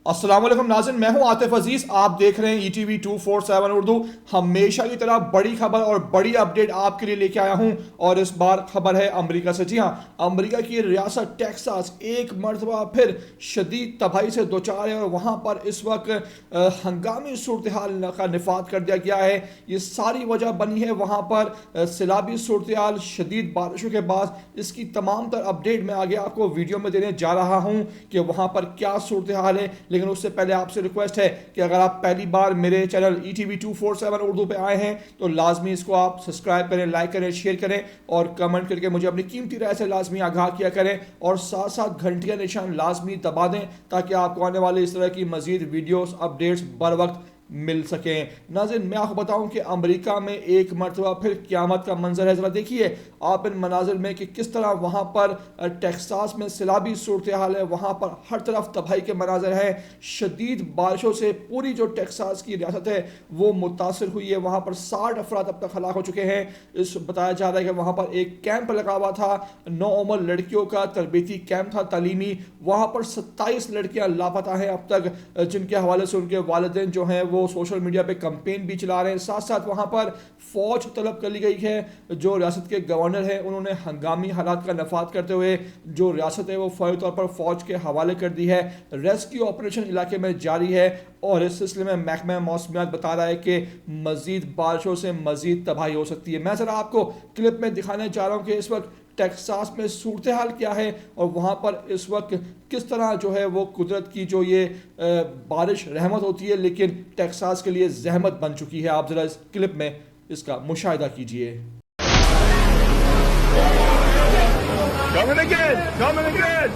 अस्सलाम वालेकुम नाज़रीन, मैं हूं आतिफ अजीज। आप देख रहे हैं ETV 247 उर्दू। हमेशा की तरह बड़ी खबर और बड़ी अपडेट आपके लिए लेके आया हूं और इस बार खबर है अमेरिका से। जी हां, अमेरिका की रियासत टेक्सास एक मरतबा फिर शदीद तबाही से दो चार है और वहां पर इस वक्त हंगामी सूरत हाल का निफाद कर दिया गया है। ये सारी वजह बनी है वहां पर सैलाबी सूरत हाल, शदीद बारिशों के बाद। इसकी तमाम तर अपडेट मैं आगे आपको वीडियो में देने जा रहा हूं कि वहां पर क्या सूरत हाल है। लेकिन उससे पहले आपसे रिक्वेस्ट है कि अगर आप पहली बार मेरे चैनल ETV 247 उर्दू पे आए हैं तो लाजमी इसको आप सब्सक्राइब करें, लाइक करें, शेयर करें और कमेंट करके मुझे अपनी कीमती राय से लाजमी आगाह किया करें और साथ साथ घंटिया निशान लाजमी दबा दें ताकि आपको आने वाले इस तरह की मजीद वीडियोस अपडेट्स बर वक्त मिल सकें। नाज़रीन, मैं आपको बताऊं कि अमेरिका में एक मरतबा फिर क़यामत का मंजर है। ज़रा देखिए आप इन मनाजिर में कि किस तरह वहाँ पर टेक्सास में सैलाबी सूरत हाल है। वहाँ पर हर तरफ तबाही के मनाजिर हैं। शदीद बारिशों से पूरी जो टेक्सास की रियासत है वो मुतासर हुई है। वहाँ पर 60 अफराद अब तक हलाक हो चुके हैं। इस बताया जा रहा है कि वहाँ पर एक कैंप लगा हुआ था, 9 उम्र लड़कियों का तरबीती कैंप था तालीमी। वहाँ पर 27 लड़कियाँ लापता हैं अब तक, जिनके हवाले से उनके वालिदैन जो हैं वो सोशल मीडिया पे कैंपेन भी चला रहे हैं। साथ साथ वहां पर फौज तलब कर ली गई है। जो रियासत के गवर्नर हैं उन्होंने हंगामी हालात का नफाद करते हुए जो रियासत है वो फौरी तौर पर फौज के हवाले कर दी है। रेस्क्यू ऑपरेशन इलाके में जारी है और इस सिलसिले में महकमा मौसमियात बता रहा है कि मजीद बारिशों से मजीद तबाही हो सकती है। मैं जरा आपको क्लिप में दिखाने जा रहा हूँ कि इस वक्त टेक्सास में सूरत हाल क्या है और वहाँ पर इस वक्त किस तरह जो है वो कुदरत की जो ये बारिश रहमत होती है लेकिन टेक्सास के लिए जहमत बन चुकी है। आप ज़रा इस क्लिप में इसका मुशाहिदा कीजिए। Coming again! Coming again!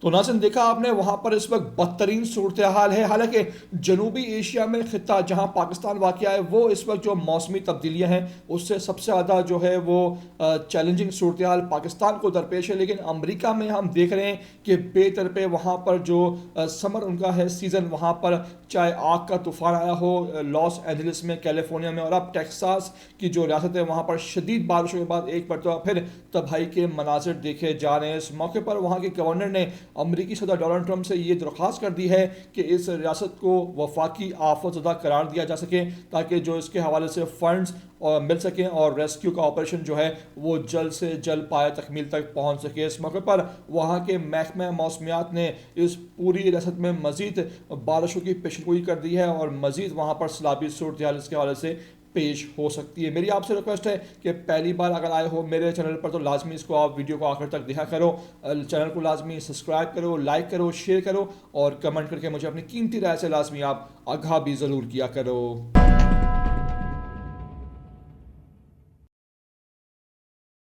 तो नाज़रीन, देखा आपने वहाँ पर इस वक्त बदतरीन सूरत हाल है। हालांकि जनूबी एशिया में ख़ित्ता जहाँ पाकिस्तान वाक़ है वो इस वक्त जो मौसमी तब्दीलियाँ हैं उससे सबसे ज़्यादा जो है वो चैलेंजिंग सूरत हाल पाकिस्तान को दरपेश है। लेकिन अमेरिका में हम देख रहे हैं कि बेतरपे वहाँ पर जो समर उनका है सीज़न, वहाँ पर चाहे आग का तूफ़ान आया हो लॉस एंजलिस में, कैलिफोर्निया में, और अब टेक्सास की जो रियासत है वहाँ पर शदीद बारिशों के बाद एक मरतबा फिर तबाही के मनाजिर देखे जा रहे हैं। इस मौके पर वहाँ के गवर्नर ने अमरीकी सदर डोनाल्ड ट्रंप से ये दरख्वास्त कर दी है कि इस रियासत को वफाकी आफतज़दा करार दिया जा सके ताकि जो इसके हवाले से फंड्स मिल सकें और रेस्क्यू का ऑपरेशन जो है वो जल्द से जल्द पाया तकमील तक पहुंच सके। इस मौके पर वहाँ के महकमा मौसमियात ने इस पूरी रियासत में मज़ीद बारिशों की पेशगोई कर दी है और मज़ीद वहाँ पर सैलाबी सूरत हाल इसके हवाले से पेश हो सकती है। मेरी आपसे रिक्वेस्ट है कि पहली बार अगर आए हो मेरे चैनल पर तो लाजमी इसको आप वीडियो को आखिर तक देखा करो, चैनल को लाजमी सब्सक्राइब करो, लाइक करो, शेयर करो और कमेंट करके मुझे अपनी कीमती राय से लाजमी आप आगाह भी ज़रूर किया करो।